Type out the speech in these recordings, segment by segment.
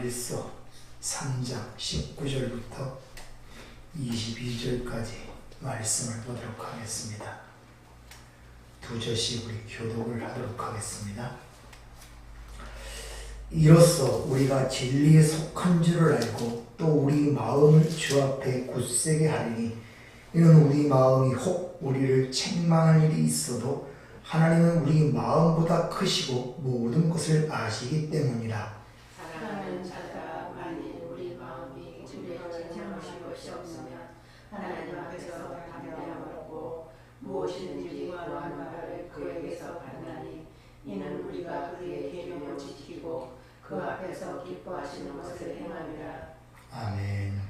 요한일서 3장 19절부터 22절까지 말씀을 보도록 하겠습니다. 두 절씩 우리 교독을 하도록 하겠습니다. 이로써 우리가 진리에 속한 줄을 알고 또 우리 마음을 주 앞에 굳세게 하리니 이는 우리 마음이 혹 우리를 책망할 일이 있어도 하나님은 우리 마음보다 크시고 모든 것을 아시기 때문이라. 사랑하는 자들아, 만일 우리 마음이 우리를 책망하실 것이 없으면 하나님 앞에서 담대함을 얻고 무엇이든지 구하는 바를 그에게서 받나니 이는 우리가 그의 계명을 지키고 그 앞에서 기뻐하시는 것을 행함이라. 아멘.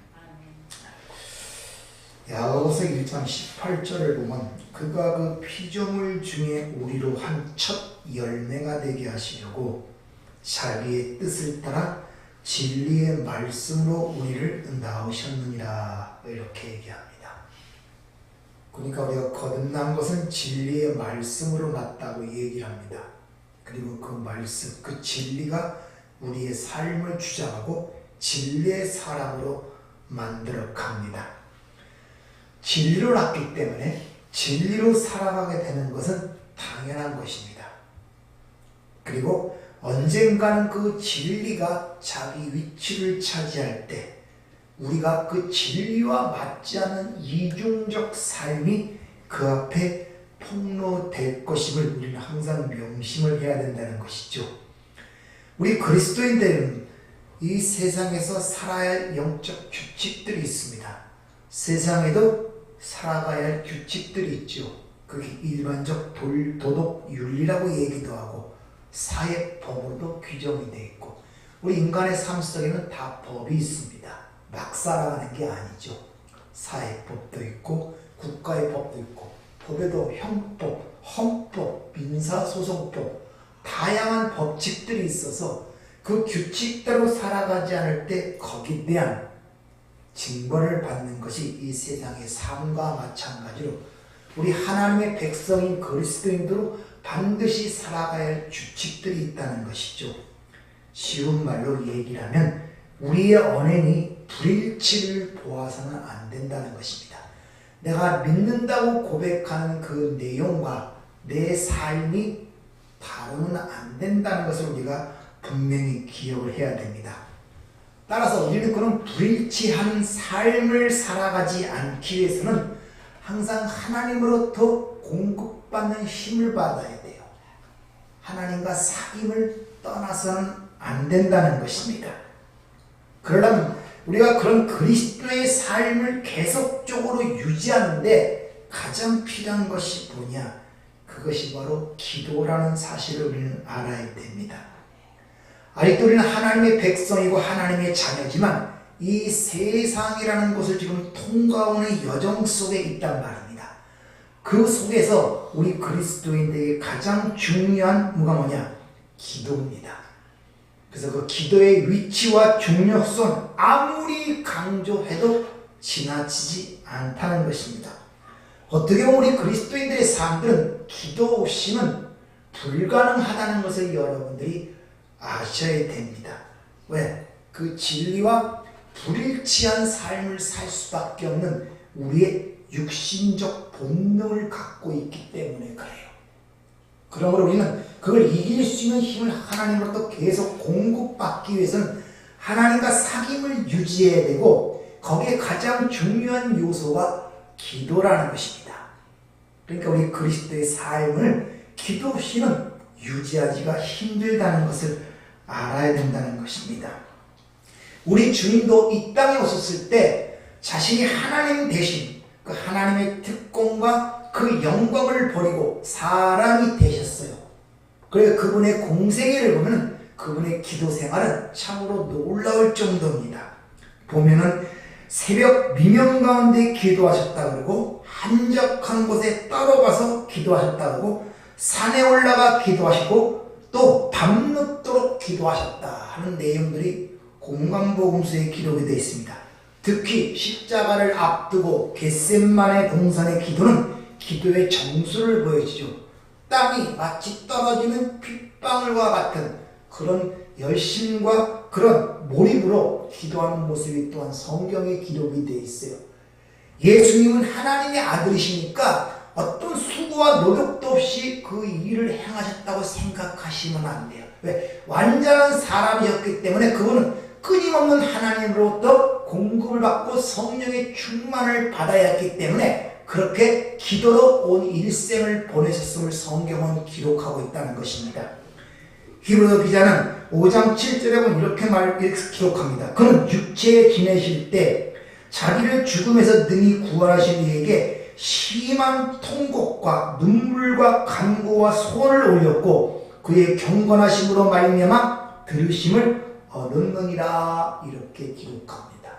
야고보서 1장 18절을 보면 그가 그 피조물 중에 우리로 한 첫 열매가 되게 하시려고 자기의 뜻을 따라 진리의 말씀으로 우리를 낳으셨느니라, 이렇게 얘기합니다. 그러니까 우리가 거듭난 것은 진리의 말씀으로 났다고 얘기를 합니다. 그리고 그 말씀, 그 진리가 우리의 삶을 주장하고 진리의 사람으로 만들어 갑니다. 진리로 났기 때문에 진리로 살아가게 되는 것은 당연한 것입니다. 그리고 언젠가는 그 진리가 자기 위치를 차지할 때 우리가 그 진리와 맞지 않는 이중적 삶이 그 앞에 폭로될 것임을 우리는 항상 명심을 해야 된다는 것이죠. 우리 그리스도인들은 이 세상에서 살아야 할 영적 규칙들이 있습니다. 세상에도 살아가야 할 규칙들이 있죠. 그게 일반적 도덕 윤리라고 얘기도 하고 사회법으로도 규정이 되어 있고, 우리 인간의 삶 속에는 다 법이 있습니다. 막 살아가는 게 아니죠. 사회법도 있고 국가의 법도 있고, 법에도 형법, 헌법, 민사소송법, 다양한 법칙들이 있어서 그 규칙대로 살아가지 않을 때 거기에 대한 징벌을 받는 것이 이 세상의 삶과 마찬가지로 우리 하나님의 백성인 그리스도인들로 반드시 살아가야 할 규칙들이 있다는 것이죠. 쉬운 말로 얘기를 하면 우리의 언행이 불일치를 보아서는 안 된다는 것입니다. 내가 믿는다고 고백하는 그 내용과 내 삶이 다르면 안 된다는 것을 우리가 분명히 기억을 해야 됩니다. 따라서 우리는 그런 불일치한 삶을 살아가지 않기 위해서는 항상 하나님으로부터 공급받는 힘을 받아야 돼요. 하나님과 사귐을 떠나서는 안 된다는 것입니다. 그러려면 우리가 그런 그리스도의 삶을 계속적으로 유지하는데 가장 필요한 것이 뭐냐? 그것이 바로 기도라는 사실을 우리는 알아야 됩니다. 아직도 우리는 하나님의 백성이고 하나님의 자녀지만 이 세상이라는 것을 지금 통과하는 여정 속에 있단 말입니다. 그 속에서 우리 그리스도인들에게 가장 중요한 뭐냐? 기도입니다. 그래서 그 기도의 위치와 중요성은 아무리 강조해도 지나치지 않다는 것입니다. 어떻게 보면 우리 그리스도인들의 삶들은 기도 없이는 불가능하다는 것을 여러분들이 아셔야 됩니다. 왜? 그 진리와 불일치한 삶을 살 수밖에 없는 우리의 육신적 본능을 갖고 있기 때문에 그래요. 그러므로 우리는 그걸 이길 수 있는 힘을 하나님으로부터 계속 공급받기 위해서는 하나님과 사귐을 유지해야 되고, 거기에 가장 중요한 요소가 기도라는 것입니다. 그러니까 우리 그리스도의 삶을 기도 없이는 유지하기가 힘들다는 것을 알아야 된다는 것입니다. 우리 주님도 이 땅에 오셨을 때 자신이 하나님 대신 그 하나님의 특권과 그 영광을 버리고 사람이 되셨어요. 그래서 그분의 공생애를 보면 그분의 기도 생활은 참으로 놀라울 정도입니다. 보면은 새벽 미명 가운데 기도하셨다 그러고, 한적한 곳에 따로 가서 기도하셨다 그러고, 산에 올라가 기도하시고, 또 밤늦도록 기도하셨다 하는 내용들이 공관복음서에 기록이 되어 있습니다. 특히 십자가를 앞두고 겟세마네 동산의 기도는 기도의 정수를 보여주죠. 땅이 마치 떨어지는 핏방울과 같은 그런 열심과 그런 몰입으로 기도하는 모습이 또한 성경에 기록이 되어 있어요. 예수님은 하나님의 아들이시니까 어떤 수고와 노력도 없이 그 일을 행하셨다고 생각하시면 안 돼요. 왜? 완전한 사람이었기 때문에 그분은 끊임없는 하나님으로부터 공급을 받고 성령의 충만을 받아야 했기 때문에 그렇게 기도로 온 일생을 보내셨음을 성경은 기록하고 있다는 것입니다. 히브리서 기자는 5장 7절에 보면 이렇게 기록합니다. 그는 육체에 지내실 때 자기를 죽음에서 능히 구원하신 이에게 심한 통곡과 눈물과 간구와 소원을 올렸고 그의 경건하심으로 말미암아 들으심을 얻었느니라 이렇게 기록합니다.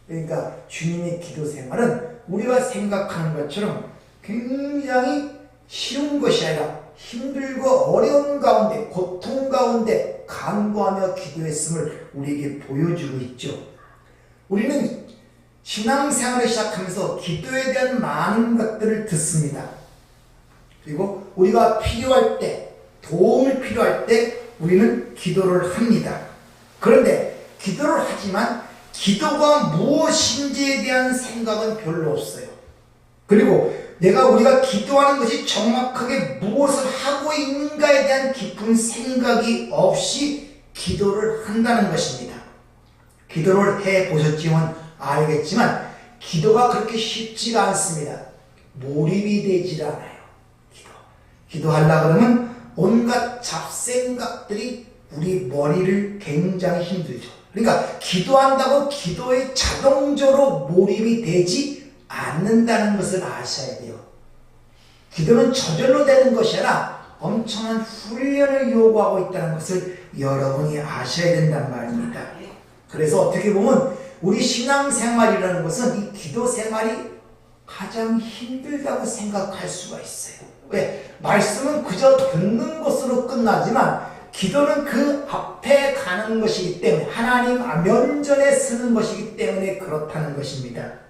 그러니까 주님의 기도 생활은 우리가 생각하는 것처럼 굉장히 쉬운 것이 아니라 힘들고 어려운 가운데 고통 가운데 간구하며 기도했음을 우리에게 보여주고 있죠. 우리는 신앙생활을 시작하면서 기도에 대한 많은 것들을 듣습니다. 그리고 우리가 필요할 때, 도움이 필요할 때 우리는 기도를 합니다. 그런데 기도를 하지만 기도가 무엇인지에 대한 생각은 별로 없어요. 그리고 우리가 기도하는 것이 정확하게 무엇을 하고 있는가에 대한 깊은 생각이 없이 기도를 한다는 것입니다. 기도를 해보셨지만 알겠지만 기도가 그렇게 쉽지가 않습니다. 몰입이 되질 않아요. 기도하려고 그러면 온갖 잡생각들이 우리 머리를 굉장히 힘들죠. 그러니까 기도한다고 기도에 자동적으로 몰입이 되지 않는다는 것을 아셔야 돼요. 기도는 저절로 되는 것이 아니라 엄청난 훈련을 요구하고 있다는 것을 여러분이 아셔야 된단 말입니다. 그래서 어떻게 보면 우리 신앙생활이라는 것은 이 기도 생활이 가장 힘들다고 생각할 수가 있어요. 왜? 말씀은 그저 듣는 것으로 끝나지만 기도는 그 앞에 가는 것이기 때문에 하나님 면전에 서는 것이기 때문에 그렇다는 것입니다.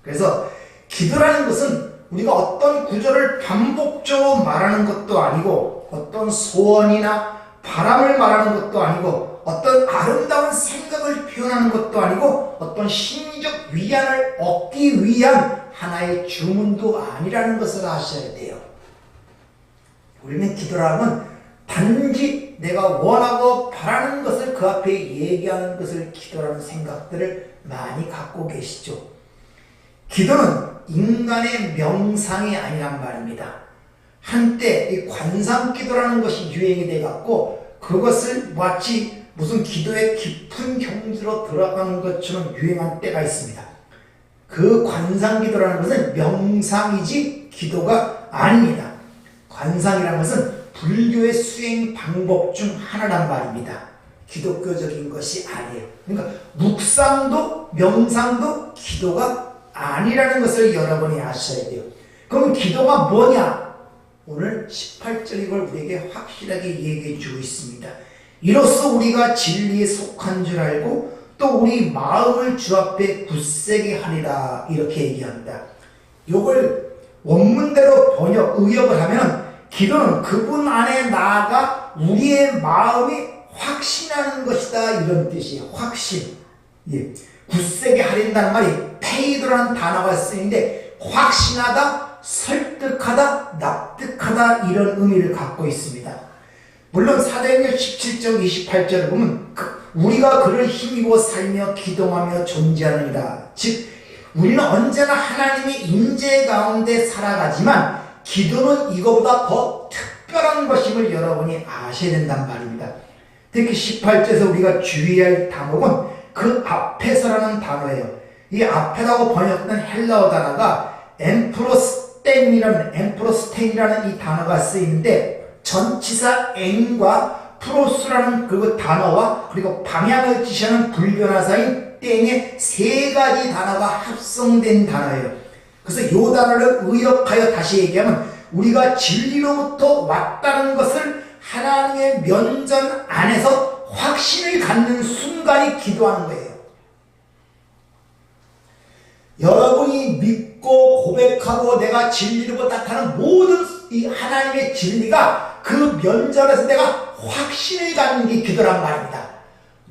그래서 기도라는 것은 우리가 어떤 구절을 반복적으로 말하는 것도 아니고 어떤 소원이나 바람을 말하는 것도 아니고 어떤 아름다운 생각을 표현하는 것도 아니고 어떤 심리적 위안을 얻기 위한 하나의 주문도 아니라는 것을 아셔야 돼요. 우리는 기도라면 단지 내가 원하고 바라는 것을 그 앞에 얘기하는 것을 기도라는 생각들을 많이 갖고 계시죠. 기도는 인간의 명상이 아니란 말입니다. 한때 이 관상기도라는 것이 유행이 돼갖고 그것을 마치 무슨 기도의 깊은 경지로 들어가는 것처럼 유행한 때가 있습니다. 그 관상기도라는 것은 명상이지 기도가 아닙니다. 관상이라는 것은 불교의 수행 방법 중 하나란 말입니다. 기독교적인 것이 아니에요. 그러니까 묵상도 명상도 기도가 아니라는 것을 여러분이 아셔야 돼요. 그럼 기도가 뭐냐? 오늘 18절 이걸 우리에게 확실하게 얘기해 주고 있습니다. 이로써 우리가 진리에 속한 줄 알고 또 우리 마음을 주 앞에 굳세게 하리라 이렇게 얘기합니다. 이걸 원문대로 의역을 하면 기도는 그분 안에 나아가 우리의 마음이 확신하는 것이다 이런 뜻이에요. 확신. 예. 굳세게 하린다는 말이 페이드라는 단어가 쓰이는데 확신하다, 설득하다, 납득하다 이런 의미를 갖고 있습니다. 물론 사도행전 17장 28절을 보면 우리가 그를 힘입어 살며 기도하며 존재하느니라. 즉 우리는 언제나 하나님의 임재 가운데 살아가지만 기도는 이거보다 더 특별한 것임을 여러분이 아셔야 된단 말입니다. 특히 18절에서 우리가 주의할 단어는 그 앞에서라는 단어예요. 이 앞에라고 번역된 헬라어 단어가 엠프로스텐이라는 이 단어가 쓰이는데 전치사 엔과 프로스라는 그 단어와 그리고 방향을 지시하는 불변화사인 땡의 세 가지 단어가 합성된 단어예요. 그래서 이 단어를 의역하여 다시 얘기하면 우리가 진리로부터 왔다는 것을 하나님의 면전 안에서 확신을 갖는 순간이 기도하는 거예요. 여러분이 믿고 고백하고 내가 진리로 나타나는 모든 이 하나님의 진리가 그 면전에서 내가 확신을 갖는 게 기도란 말입니다.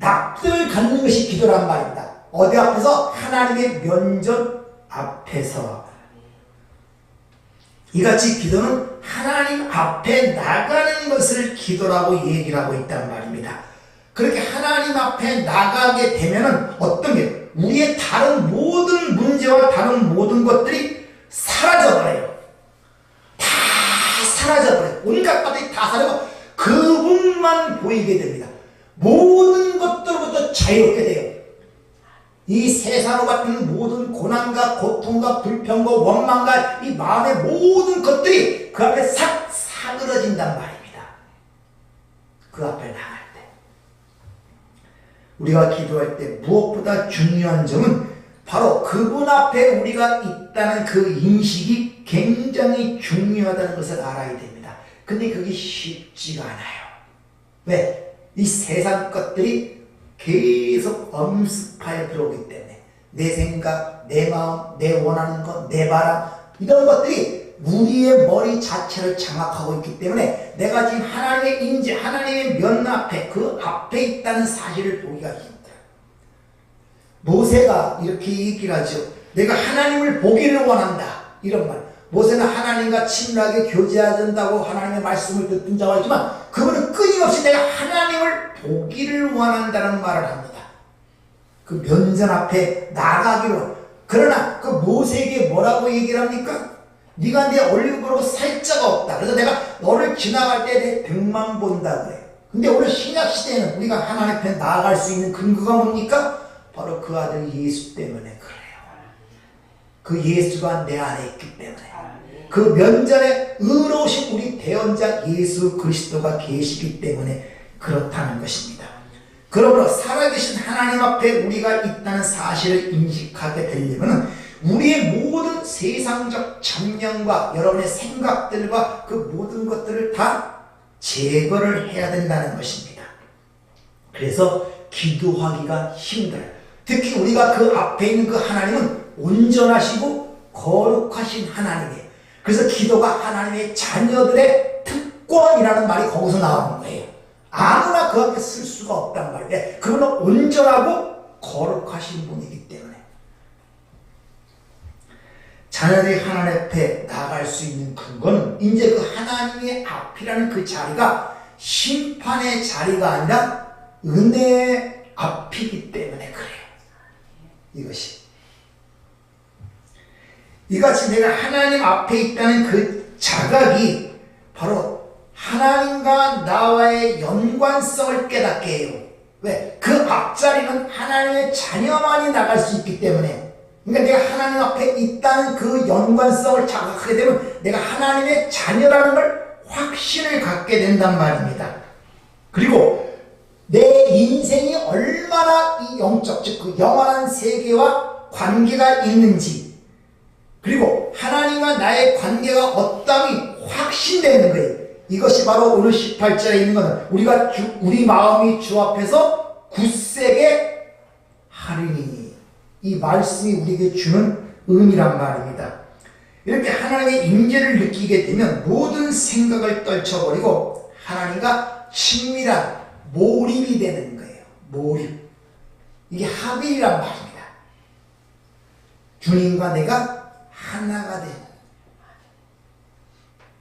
각들 갖는 것이 기도란 말입니다. 어디 앞에서? 하나님의 면전 앞에서. 이같이 기도는 하나님 앞에 나가는 것을 기도라고 얘기를 하고 있단 말입니다. 그렇게 하나님 앞에 나가게 되면은 어떤 게? 우리의 다른 모든 문제와 다른 모든 것들이 사라져버려요. 다 사라져버려요. 온갖 것들이 다 사라지고 그분만 보이게 됩니다. 모든 것들부터 자유롭게 돼요. 이 세상으로 같은 모든 고난과 고통과 불평과 원망과 이 마음의 모든 것들이 그 앞에 싹 사그러진단 말입니다. 그 앞에 나갈 때. 우리가 기도할 때 무엇보다 중요한 점은 바로 그분 앞에 우리가 있다는 그 인식이 굉장히 중요하다는 것을 알아야 됩니다. 근데 그게 쉽지가 않아요. 왜? 이 세상 것들이 계속 엄습하여 들어오기 때문에 내 생각, 내 마음, 내 원하는 것, 내 바람 이런 것들이 우리의 머리 자체를 장악하고 있기 때문에 내가 지금 하나님의 인재, 하나님의 면 앞에 그 앞에 있다는 사실을 보기가 힘들어요. 모세가 이렇게 얘기를 하죠. 내가 하나님을 보기를 원한다. 이런 말. 모세는 하나님과 친밀하게 교제해야 된다고 하나님의 말씀을 듣던 자가 있지만 그분은 끊임없이 내가 하나님을 보기를 원한다는 말을 합니다. 그 면전 앞에 나가기로. 그러나 그 모세에게 뭐라고 얘기를 합니까? 네가 내 얼굴 보고 살 자가 없다. 그래서 내가 너를 지나갈 때 내 등만 본다 그래요. 근데 오늘 신약 시대에는 우리가 하나님 앞에 나아갈 수 있는 근거가 뭡니까? 바로 그 아들 예수 때문에 그래요. 그 예수가 내 안에 있기 때문에. 그 면전에 의로우신 우리 대언자 예수 그리스도가 계시기 때문에 그렇다는 것입니다. 그러므로 살아계신 하나님 앞에 우리가 있다는 사실을 인식하게 되려면 우리의 모든 세상적 참념과 여러분의 생각들과 그 모든 것들을 다 제거를 해야 된다는 것입니다. 그래서 기도하기가 힘들어요. 특히 우리가 그 앞에 있는 그 하나님은 온전하시고 거룩하신 하나님이에요. 그래서 기도가 하나님의 자녀들의 특권이라는 말이 거기서 나오는 거예요. 아무나 그 앞에 쓸 수가 없단 말이에요. 그분은 온전하고 거룩하신 분이기 때문에 자녀들이 하나님 앞에 나아갈 수 있는 근거는 이제 그 하나님의 앞이라는 그 자리가 심판의 자리가 아니라 은혜의 앞이기 때문에 그래요. 이것이 이같이 내가 하나님 앞에 있다는 그 자각이 바로 하나님과 나와의 연관성을 깨닫게 해요. 왜? 그 앞자리는 하나님의 자녀만이 나갈 수 있기 때문에. 그러니까 내가 하나님 앞에 있다는 그 연관성을 자각하게 되면 내가 하나님의 자녀라는 걸 확신을 갖게 된단 말입니다. 그리고 내 인생이 얼마나 이 영적, 즉 그 영원한 세계와 관계가 있는지, 그리고 하나님과 나의 관계가 어떠함이 확신되는 거예요. 이것이 바로 오늘 18절에 있는 것은 우리가 우리 마음이 주 앞에서 굳세게 하리니, 이 말씀이 우리에게 주는 의미란 말입니다. 이렇게 하나님의 임재를 느끼게 되면 모든 생각을 떨쳐버리고 하나님과 친밀한 몰입이 되는 거예요. 몰입. 이게 합일이란 말입니다. 주님과 내가 하나가 된.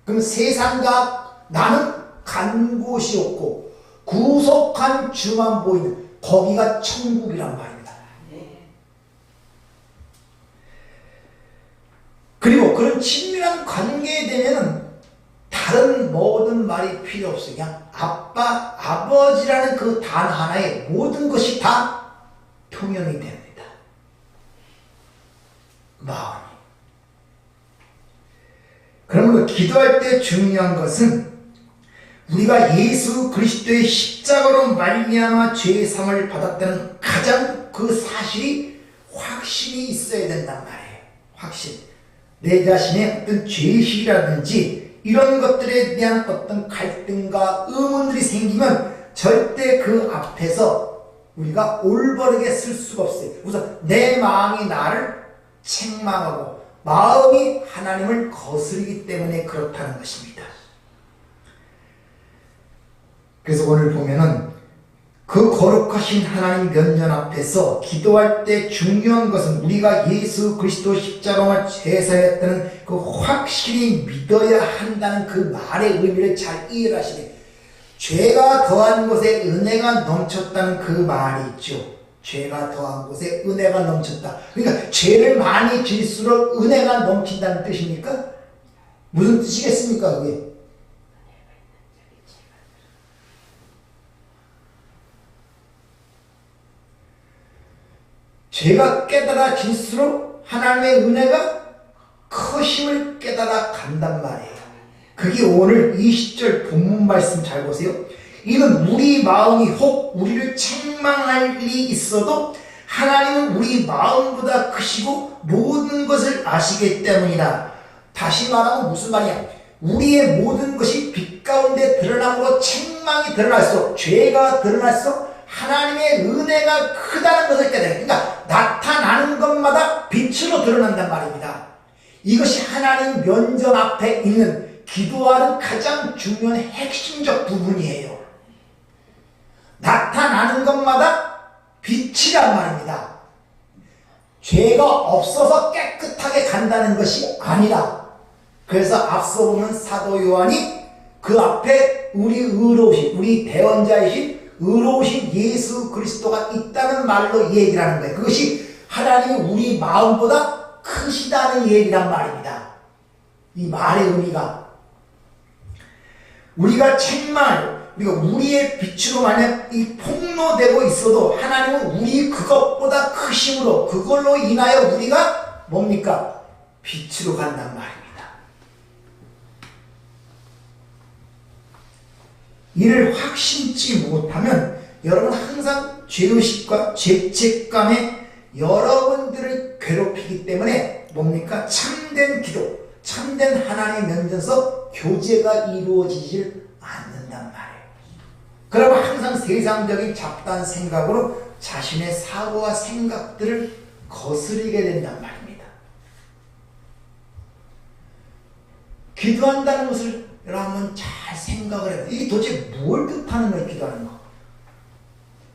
그럼 세상과 나는 간 곳이 없고 구속한 주만 보이는 거기가 천국이란 말입니다. 그리고 그런 친밀한 관계에 되면은 다른 모든 말이 필요 없어요. 그냥 아빠, 아버지라는 그 단 하나에 모든 것이 다 통용이 됩니다. 마음이. 그러므로 기도할 때 중요한 것은 우리가 예수 그리스도의 십자가로 말미암아 죄의 사함을 받았다는 가장 그 사실이 확신이 있어야 된단 말이에요. 확신. 내 자신의 어떤 죄의식이라든지 이런 것들에 대한 어떤 갈등과 의문들이 생기면 절대 그 앞에서 우리가 올바르게 쓸 수가 없어요. 우선 내 마음이 나를 책망하고 마음이 하나님을 거스르기 때문에 그렇다는 것입니다. 그래서 오늘 보면은 그 거룩하신 하나님 면전 앞에서 기도할 때 중요한 것은 우리가 예수 그리스도 십자가와 제사했다는 그 확실히 믿어야 한다는 그 말의 의미를 잘 이해하시네. 죄가 더한 곳에 은혜가 넘쳤다는 그 말이 있죠. 죄가 더한 곳에 은혜가 넘쳤다. 그러니까 죄를 많이 질수록 은혜가 넘친다는 뜻입니까? 무슨 뜻이겠습니까 그게? 죄가 깨달아질수록 하나님의 은혜가 크심을 깨달아 간단 말이에요. 그게 오늘 20절 본문 말씀 잘 보세요. 이는 우리 마음이 혹 우리를 책망할 일이 있어도 하나님은 우리 마음보다 크시고 모든 것을 아시기 때문이다. 다시 말하면 무슨 말이야? 우리의 모든 것이 빛 가운데 드러남으로 책망이 드러날수록, 죄가 드러날수록 하나님의 은혜가 크다는 것을 깨달아요. 그러니까 나타나는 것마다 빛으로 드러난단 말입니다. 이것이 하나님 면전 앞에 있는 기도하는 가장 중요한 핵심적 부분이에요. 나타나는 것마다 빛이란 말입니다. 죄가 없어서 깨끗하게 간다는 것이 아니라, 그래서 앞서 보면 사도 요한이 그 앞에 우리 의로우신, 우리 대언자이신 의로우신 예수 그리스도가 있다는 말로 얘기를 하는 거예요. 그것이 하나님이 우리 마음보다 크시다는 얘기란 말입니다. 이 말의 의미가 우리가 우리가 우리의 빛으로 만약 이 폭로되고 있어도 하나님은 우리 그것보다 크심으로 그걸로 인하여 우리가 뭡니까? 빛으로 간단 말입니다. 이를 확신치 못하면 여러분 항상 죄의식과 죄책감에 여러분들을 괴롭히기 때문에 뭡니까? 참된 기도, 참된 하나님의 면전에서 교제가 이루어지질 않는단 말이에요. 그러면 항상 세상적인 잡다한 생각으로 자신의 사고와 생각들을 거스르게 된단 말입니다. 기도한다는 것을 여러분 잘 생각을 해요. 이게 도대체 뭘 뜻하는 거예요, 기도하는 거?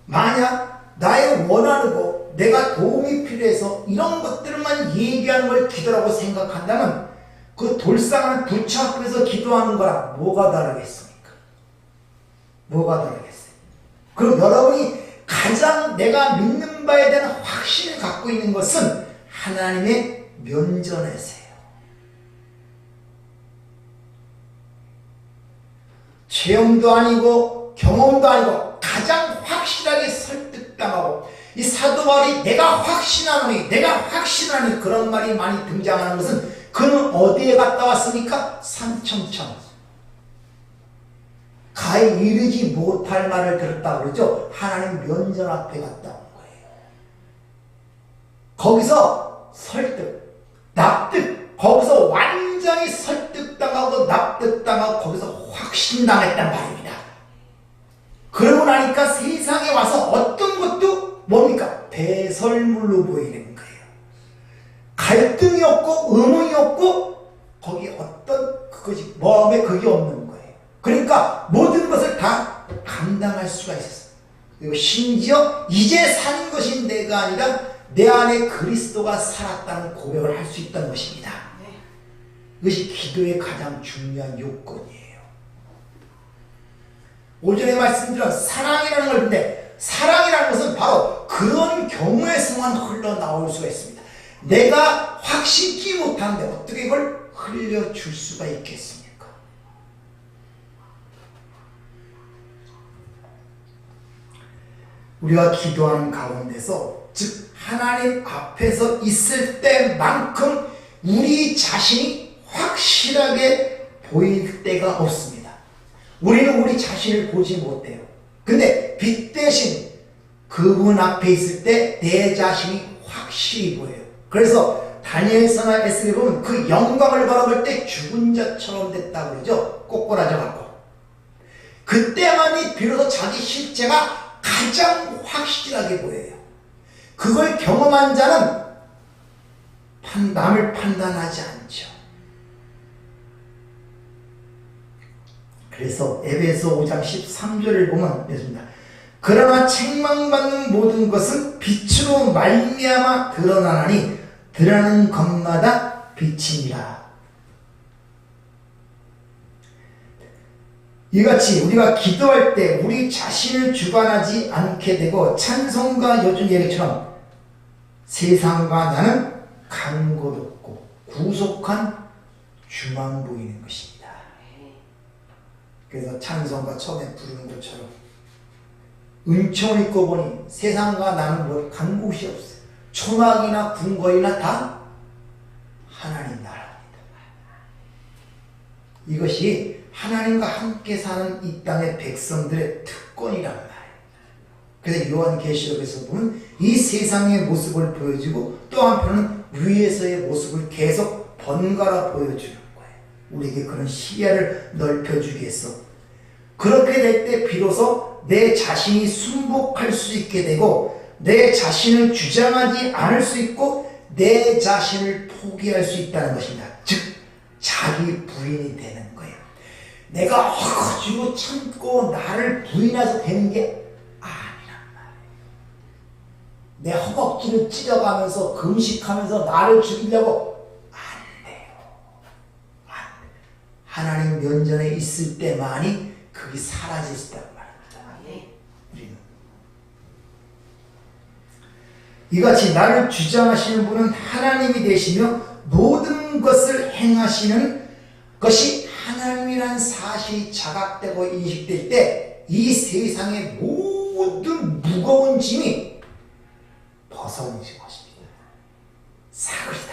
만약 나의 원하는 거, 내가 도움이 필요해서 이런 것들만 얘기하는 걸 기도라고 생각한다면 그 돌상하는 부처 앞에서 기도하는 거랑 뭐가 다르겠습니까? 뭐가 다르겠어요? 그럼 여러분이 가장 내가 믿는 바에 대한 확신을 갖고 있는 것은 하나님의 면전에서요. 체험도 아니고 경험도 아니고 가장 확실하게 설득당하고, 이 사도 바울이 내가 확신하노니 그런 말이 많이 등장하는 것은 그는 어디에 갔다 왔습니까? 산청천. 가에 이르지 못할 말을 들었다고 그러죠. 하나님 면전 앞에 갔다 온 거예요. 거기서 설득, 납득, 거기서 완전히 설득당하고 납득당하고 거기서 확신당했단 말입니다. 그러고 나니까 세상에 와서 어떤 것도 뭡니까? 배설물로 보이는 거예요. 갈등이 없고 의문이 없고 거기 어떤 그것이 마음에 그게 없는 거예요. 그러니까 모든 것을 다 감당할 수가 있었어요. 그리고 심지어 이제 사는 것이 내가 아니라 내 안에 그리스도가 살았다는 고백을 할 수 있다는 것입니다. 이것이 기도의 가장 중요한 요건이에요. 오전에 말씀드린 사랑이라는 걸 보는데, 사랑이라는 것은 바로 그런 경우에서만 흘러나올 수가 있습니다. 내가 확신치 못하는데 어떻게 이걸 흘려줄 수가 있겠습니까? 우리가 기도하는 가운데서, 즉 하나님 앞에서 있을 때만큼 우리 자신이 확실하게 보일 때가 없습니다. 우리는 우리 자신을 보지 못해요. 근데 빛 대신 그분 앞에 있을 때 내 자신이 확실히 보여요. 그래서 다니엘서나 에스겔에 보면 그 영광을 바라볼 때 죽은 자처럼 됐다고 그러죠. 꼬꾸라져 갖고. 그때만이 비로소 자기 실체가 가장 확실하게 보여요. 그걸 경험한 자는 남을 판단하지 않죠. 그래서 에베소 5장 13절을 보면 이렇습니다. 그러나 책망받는 모든 것은 빛으로 말미암아 드러나나니 드러나는 것마다 빛이니라. 이같이 우리가 기도할 때 우리 자신을 주관하지 않게 되고 찬송가 요즘 얘기처럼 세상과 나는 간고롭고 구속한 주만 보이는 것입니다. 그래서 찬송가 처음에 부르는 것처럼 은총을 입고 보니 세상과 나는 뭐 간 곳이 없어요. 초막이나 궁궐이나 다 하나님 나라입니다. 이것이 하나님과 함께 사는 이 땅의 백성들의 특권이란 말이에요. 그래서 요한계시록에서 보면 이 세상의 모습을 보여주고 또 한편은 위에서의 모습을 계속 번갈아 보여주는 거예요. 우리에게 그런 시야를 넓혀주기 위해서. 그렇게 될 때 비로소 내 자신이 순복할 수 있게 되고 내 자신을 주장하지 않을 수 있고 내 자신을 포기할 수 있다는 것입니다. 즉 자기 부인이 되는 거예요. 내가 허거지고 참고 나를 부인해서 되는 게 아니란 말이에요. 내 허벅지를 찢어가면서 금식하면서 나를 죽이려고 안 돼요. 안 돼요. 하나님 면전에 있을 때만이 그게 사라질 수 있단 말입니다. 우리는 이같이 나를 주장하시는 분은 하나님이 되시며 모든 것을 행하시는 것이 하나님이란 사실이 자각되고 인식될 때 이 세상의 모든 무거운 짐이 벗어지는 것입니다. 사그리다.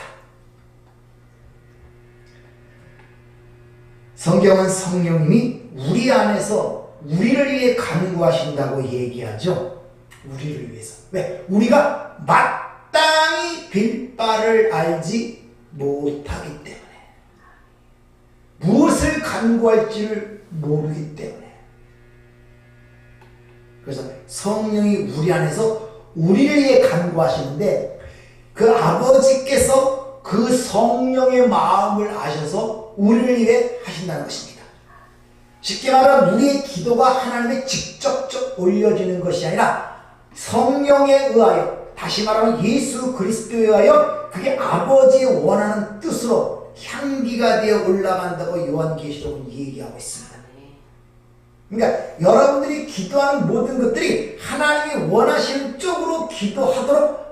성경은 성령님이 우리 안에서 우리를 위해 간구하신다고 얘기하죠. 우리를 위해서. 왜? 우리가 마땅히 빌 바를 알지 못하기 때문에. 무엇을 간구할지를 모르기 때문에. 그래서 성령이 우리 안에서 우리를 위해 간구하시는데 그 아버지께서 그 성령의 마음을 아셔서 우리를 위해 하신다는 것입니다. 쉽게 말하면 우리의 기도가 하나님에 직접적 올려지는 것이 아니라 성령에 의하여, 다시 말하면 예수 그리스도에 의하여 그게 아버지의 원하는 뜻으로 향기가 되어 올라간다고 요한계시록은 얘기하고 있습니다. 그러니까 여러분들이 기도하는 모든 것들이 하나님이 원하시는 쪽으로 기도하도록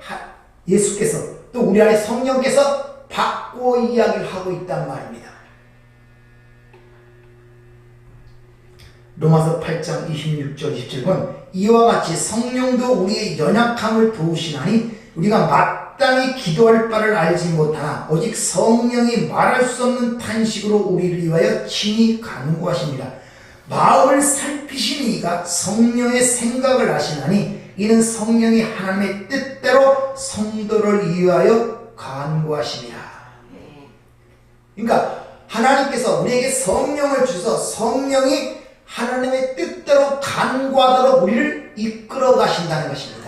예수께서 또 우리 안에 성령께서 바꾸어 이야기를 하고 있단 말입니다. 로마서 8장 26절 27번 이와 같이 성령도 우리의 연약함을 도우시나니 우리가 마땅히 기도할 바를 알지 못하나 오직 성령이 말할 수 없는 탄식으로 우리를 위하여 친히 간구하십니다. 마음을 살피신 이가 성령의 생각을 아시나니 이는 성령이 하나님의 뜻대로 성도를 위하여 간구하십니다. 그러니까 하나님께서 우리에게 성령을 주셔서 성령이 하나님의 뜻대로 간구하도록 우리를 이끌어 가신다는 것입니다.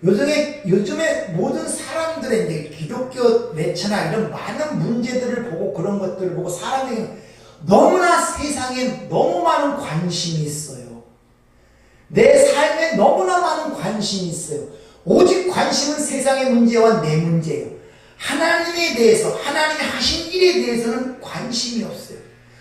요즘에 모든 사람들의 이제 기독교 매체나 이런 많은 문제들을 보고 그런 것들을 보고 사람들이 너무나 세상에 너무 많은 관심이 있어요. 내 삶에 너무나 많은 관심이 있어요. 오직 관심은 세상의 문제와 내 문제예요. 하나님에 대해서, 하나님이 하신 일에 대해서는 관심이 없어요.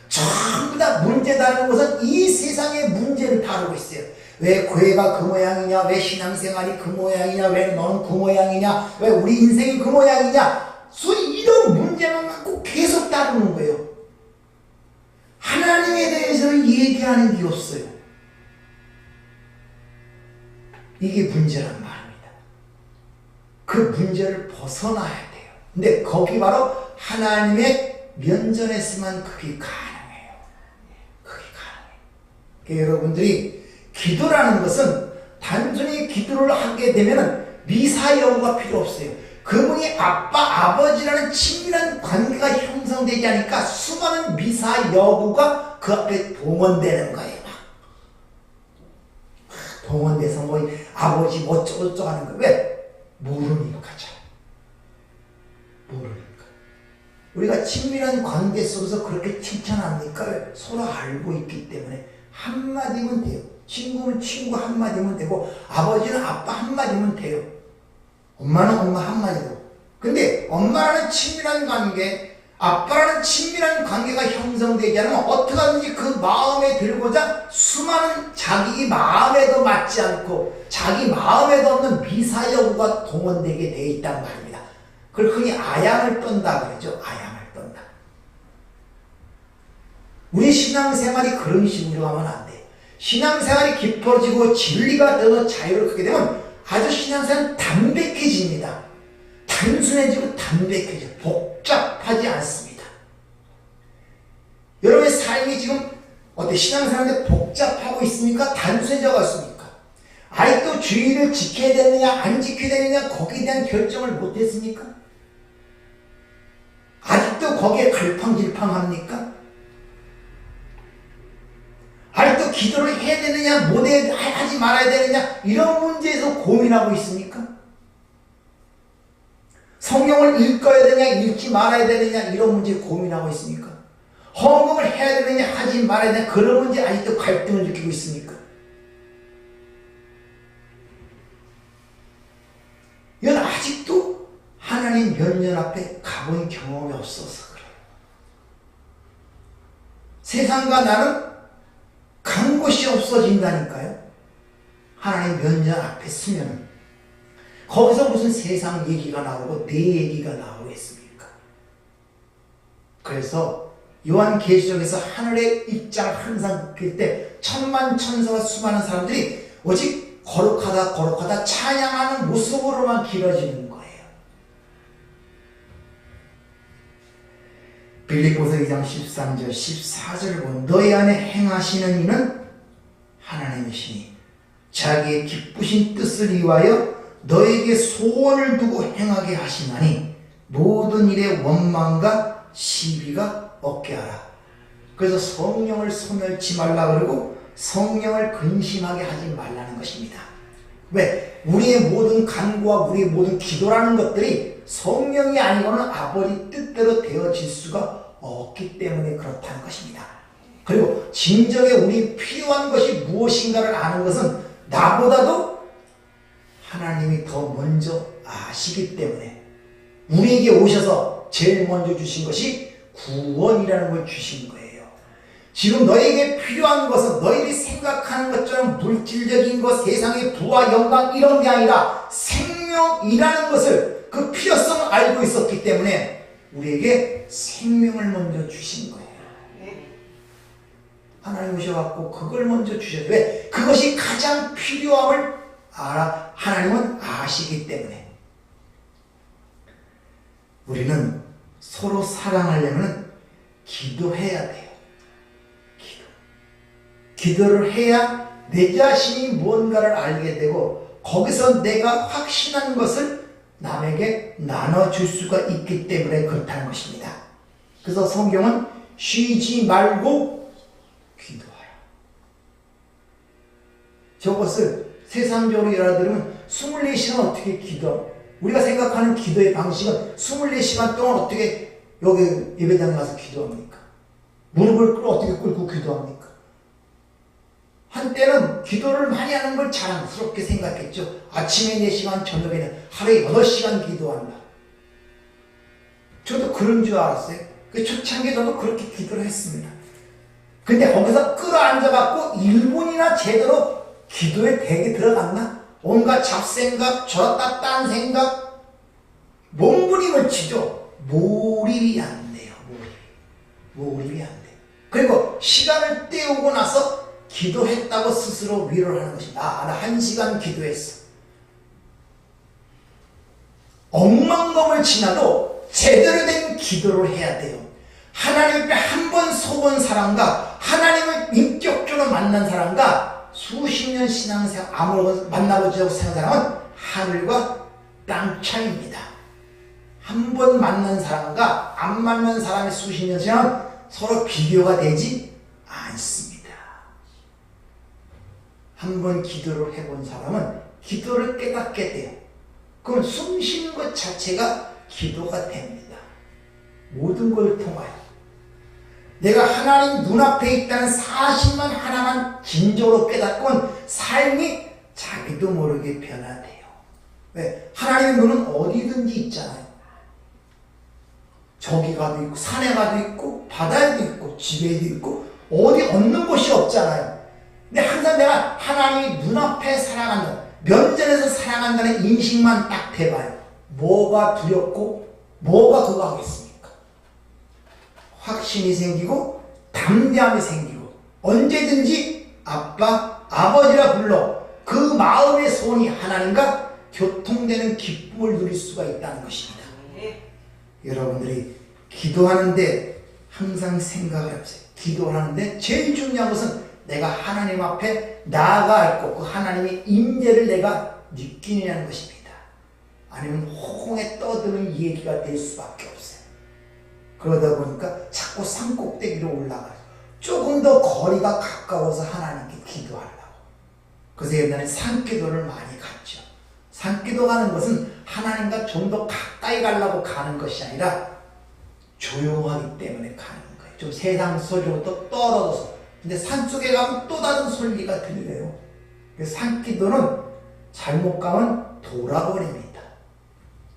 전부 다 문제 다루는 것은 이 세상의 문제를 다루고 있어요. 왜 교회가 그 모양이냐, 왜 신앙생활이 그 모양이냐, 왜 너는 그 모양이냐, 왜 우리 인생이 그 모양이냐, 이런 문제만 갖고 계속 다루는 거예요. 하나님에 대해서는 얘기하는 게 없어요. 이게 문제란 말입니다. 그 문제를 벗어나야 돼요. 근데 거기 바로 하나님의 면전에서만 그게 가능해요. 그게 가능해요. 그러니까 여러분들이 기도라는 것은 단순히 기도를 하게 되면 미사 여부가 필요 없어요. 그분이 아버지라는 친밀한 관계가 형성되지 않으니까 수많은 미사 여부가 그 앞에 동원되는 거예요. 동원돼서 뭐 아버지 뭐 어쩌고저쩌고 하는 거예요. 왜? 모르니까 잘. 모르니까. 우리가 친밀한 관계 속에서 그렇게 칭찬합니까? 서로 알고 있기 때문에 한마디면 돼요. 친구는 친구 한마디면 되고 아버지는 아빠 한마디면 돼요. 엄마는 엄마 한마디도. 근데 엄마라는 친밀한 관계, 아빠라는 친밀한 관계가 형성되지 않으면 어떻게 하든지 그 마음에 들고자 수많은 자기 마음에도 맞지 않고 자기 마음에도 없는 미사여구가 동원되게 돼 있단 말입니다. 그걸 흔히 아양을 떤다 그러죠. 아양을 떤다. 우리 신앙생활이 그런 식으로 하면 안 돼요. 신앙생활이 깊어지고 진리가 더 자유롭게 되면 아주 신앙생활은 담백해집니다. 단순해지고 담백해져. 복잡하지 않습니다. 여러분의 삶이 지금 어때? 신앙생활인데 복잡하고 있습니까? 단순해져 갔습니까? 아직도 주의를 지켜야 되느냐 안 지켜야 되느냐 거기에 대한 결정을 못했습니까? 아직도 거기에 갈팡질팡합니까? 아직도 기도를 해야 되느냐 못 해야 하지 말아야 되느냐 이런 문제에서 고민하고 있습니까? 성경을 읽어야 되냐 읽지 말아야 되느냐 이런 문제에 고민하고 있습니까? 헌금을 해야 되느냐 하지 말아야 되느냐 그런 문제 아직도 갈등을 느끼고 있습니까? 이건 아직도 하나님 몇 년 앞에 가본 경험이 없어서 그래요. 세상과 나는 간 곳이 없어진다니까요. 하나님 몇 년 앞에 쓰면 거기서 무슨 세상 얘기가 나오고 내 얘기가 나오겠습니까? 그래서 요한계시록에서 하늘의 입장을 항상 느낄 때 천만 천사와 수많은 사람들이 오직 거룩하다 거룩하다 찬양하는 모습으로만 길어지는 거예요. 빌립보서 2장 13절 14절을 보면 너희 안에 행하시는 이는 하나님이시니 자기의 기쁘신 뜻을 위하여 너에게 소원을 두고 행하게 하시나니 모든 일에 원망과 시비가 없게 하라. 그래서 성령을 소멸치 말라 그러고 성령을 근심하게 하지 말라는 것입니다. 왜? 우리의 모든 간구와 우리의 모든 기도라는 것들이 성령이 아니고는 아버지 뜻대로 되어질 수가 없기 때문에 그렇다는 것입니다. 그리고 진정에 우리 필요한 것이 무엇인가를 아는 것은 나보다도 하나님이 더 먼저 아시기 때문에 우리에게 오셔서 제일 먼저 주신 것이 구원이라는 걸 주신 거예요. 지금 너에게 필요한 것은 너희들이 생각하는 것처럼 물질적인 것, 세상의 부와 영광 이런 게 아니라 생명이라는 것을 그 필요성을 알고 있었기 때문에 우리에게 생명을 먼저 주신 거예요. 하나님 오셔갖고 그걸 먼저 주셨어요. 왜? 그것이 가장 필요함을 하나님은 아시기 때문에. 우리는 서로 사랑하려면 기도해야 돼요. 기도를 해야 내 자신이 뭔가를 알게 되고 거기서 내가 확신한 것을 남에게 나눠줄 수가 있기 때문에 그렇다는 것입니다. 그래서 성경은 쉬지 말고 기도하라. 저것을 세상적으로 알아들으면 24시간 어떻게 기도? 우리가 생각하는 기도의 방식은 24시간 동안 어떻게 여기 예배당에 가서 기도합니까? 무릎을 어떻게 꿇고 기도합니까? 한때는 기도를 많이 하는 걸 자랑스럽게 생각했죠. 아침에 4시간, 저녁에는 하루에 8시간 기도한다. 저도 그런 줄 알았어요. 그 초창기에 저도 그렇게 기도를 했습니다. 근데 거기서 끌어앉아갖고 1분이나 제대로 기도에 대게 들어갔나? 온갖 잡생각, 저렇다 딴 생각, 몸부림을 치죠. 몰입이 안 돼요. 몰입이 안 돼요. 그리고 시간을 때우고 나서 기도했다고 스스로 위로를 하는 것입니다. 나 1시간 기도했어. 억만검을 지나도 제대로 된 기도를 해야 돼요. 하나님 앞에 한 번 서본 사람과 하나님을 인격적으로 만난 사람과 수십 년 신앙생활 아무런 만나보지 않고 사는 사람은 하늘과 땅 차이입니다. 한 번 만난 사람과 안 만난 사람의 수십 년 지나면 서로 비교가 되지 않습니다. 한 번 기도를 해본 사람은 기도를 깨닫게 돼요. 그럼 숨 쉬는 것 자체가 기도가 됩니다. 모든 걸 통하여. 내가 하나님 눈앞에 있다는 사실만 하나만 진정으로 깨닫고는 삶이 자기도 모르게 변화돼요. 왜? 하나님의 눈은 어디든지 있잖아요. 저기 가도 있고 산에 가도 있고 바다에도 있고 집에도 있고 어디 없는 곳이 없잖아요. 근데 항상 내가 하나님이 눈앞에 살아간다, 면전에서 살아간다는 인식만 딱 돼봐요. 뭐가 두렵고 뭐가 그거 하겠습니까? 확신이 생기고 담대함이 생기고 언제든지 아빠, 아버지라 불러 그 마음의 소원이 하나님과 교통되는 기쁨을 누릴 수가 있다는 것입니다. 여러분들이 기도하는데 항상 생각을 해보세요. 기도하는데 제일 중요한 것은 내가 하나님 앞에 나아가 있고 그 하나님의 임재를 내가 느끼느냐는 것입니다. 아니면 호공에 떠드는 얘기가 될 수밖에 없어요. 그러다 보니까 자꾸 산꼭대기로 올라가요. 조금 더 거리가 가까워서 하나님께 기도하려고. 그래서 옛날에 산기도를 많이 갔죠. 산기도 가는 것은 하나님과 좀 더 가까이 가려고 가는 것이 아니라 조용하기 때문에 가는 거예요. 좀 세상 소리로부터 떨어져서. 근데 산속에 가면 또 다른 소리가 들려요. 그래서 산기도는 잘못 가면 돌아버립니다.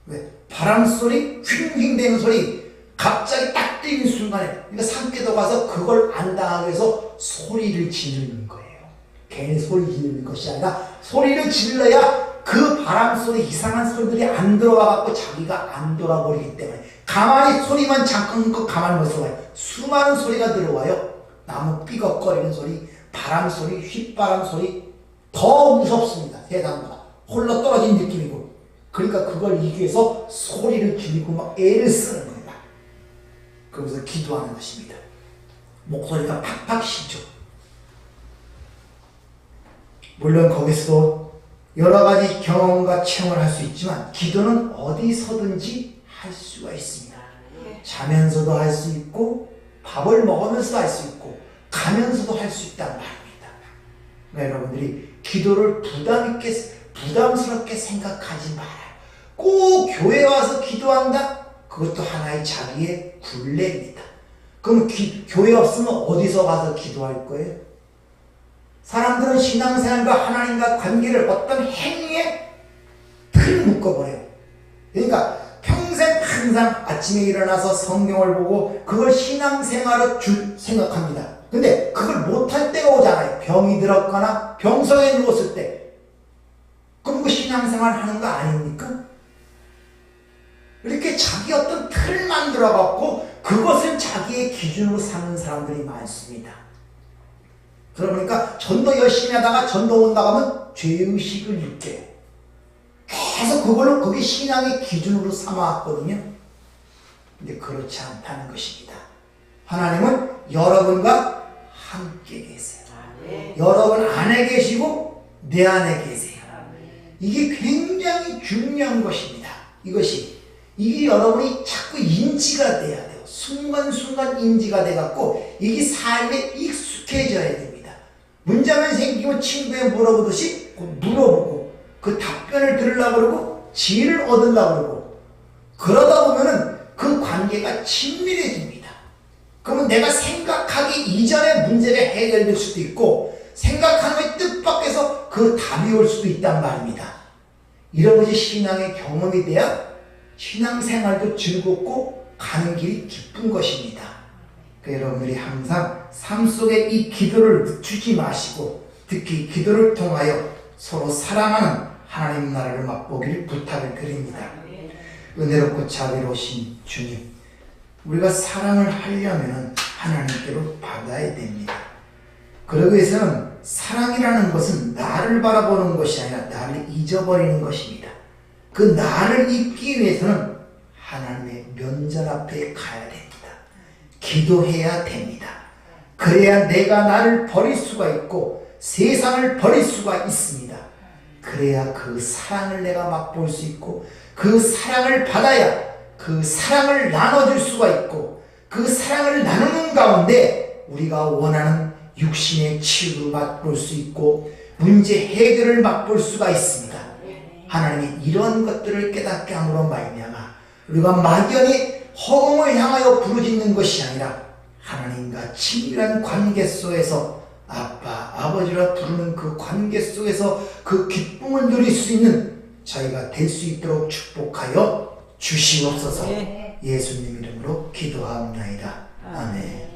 왜? 바람 소리, 휘잉휘잉대는 소리, 갑자기 딱 뛰는 순간에, 그러니까 산기도 가서 그걸 안 당하기 위해서 소리를 지르는 거예요. 괜히 소리 지르는 것이 아니라 소리를 질러야 그 바람 소리, 이상한 소리들이 안 들어와갖고 자기가 안 돌아버리기 때문에. 가만히 소리만 잠깐 듣고 가만히 못 서봐요. 수많은 소리가 들어와요. 나무 삐걱거리는 소리, 바람 소리, 휘바람 소리, 더 무섭습니다. 세상보다 홀로 떨어진 느낌이고. 그러니까 그걸 이기기 위해서 소리를 지르고 막 애를 쓰는 거예요. 그러면서 기도하는 것입니다. 목소리가 팍팍 쉬죠. 물론 거기서도 여러 가지 경험과 체험을 할 수 있지만 기도는 어디서든지 할 수가 있습니다. 자면서도 할 수 있고 밥을 먹으면서도 할 수 있고 가면서도 할 수 있다는 말입니다. 그러니까 여러분들이 기도를 부담스럽게 생각하지 말아요. 꼭 교회 와서 기도한다? 그것도 하나의 자기의 굴레입니다. 그럼 교회 없으면 어디서 가서 기도할 거예요? 사람들은 신앙생활과 하나님과 관계를 어떤 행위에 틀 묶어버려요. 그러니까 평생 항상 아침에 일어나서 성경을 보고 그걸 신앙생활로 생각합니다. 근데 그걸 못할 때가 오잖아요. 병이 들었거나 병석에 누웠을 때. 그럼 그 신앙생활 하는 거 아닙니까? 이렇게 자기 어떤 틀을 만들어갖고 그것을 자기의 기준으로 삼는 사람들이 많습니다. 그러니까 전도 열심히 하다가 전도 온다고 하면 죄의식을 느껴요. 계속 그걸로 그게 신앙의 기준으로 삼아왔거든요. 근데 그렇지 않다는 것입니다. 하나님은 여러분과 함께 계세요. 여러분 안에 계시고 내 안에 계세요. 이게 굉장히 중요한 것입니다. 이게 여러분이 자꾸 인지가 돼야 돼요. 순간순간 인지가 돼갖고 이게 삶에 익숙해져야 됩니다. 문제만 생기면 친구에 물어보듯이 물어보고 그 답변을 들으려고 그러고 지혜를 얻으려고 그러고 그러다 보면은 그 관계가 친밀해집니다. 그러면 내가 생각하기 이전에 문제가 해결될 수도 있고 생각하는 것이 뜻밖에서 그 답이 올 수도 있단 말입니다. 이런 것이 신앙의 경험이 돼야 신앙생활도 즐겁고 가는 길이 기쁜 것입니다. 그러니까 여러분들이 항상 삶 속에 이 기도를 늦추지 마시고 특히 기도를 통하여 서로 사랑하는 하나님 나라를 맛보기를 부탁을 드립니다. 은혜롭고 자비로우신 주님, 우리가 사랑을 하려면 하나님께로 받아야 됩니다. 그러기 위해서는 사랑이라는 것은 나를 바라보는 것이 아니라 나를 잊어버리는 것입니다. 그 나를 잊기 위해서는 하나님의 면전 앞에 가야 됩니다. 기도해야 됩니다. 그래야 내가 나를 버릴 수가 있고 세상을 버릴 수가 있습니다. 그래야 그 사랑을 내가 맛볼 수 있고 그 사랑을 받아야 그 사랑을 나눠줄 수가 있고 그 사랑을 나누는 가운데 우리가 원하는 육신의 치유를 맛볼 수 있고 문제 해결을 맛볼 수가 있습니다. 하나님이 이런 것들을 깨닫게 함으로 말미암아 우리가 막연히 허공을 향하여 부르짖는 것이 아니라 하나님과 친밀한 관계 속에서 아빠, 아버지라 부르는 그 관계 속에서 그 기쁨을 누릴 수 있는 저희가 될 수 있도록 축복하여 주시옵소서. 예수님 이름으로 기도하옵나이다. 아멘.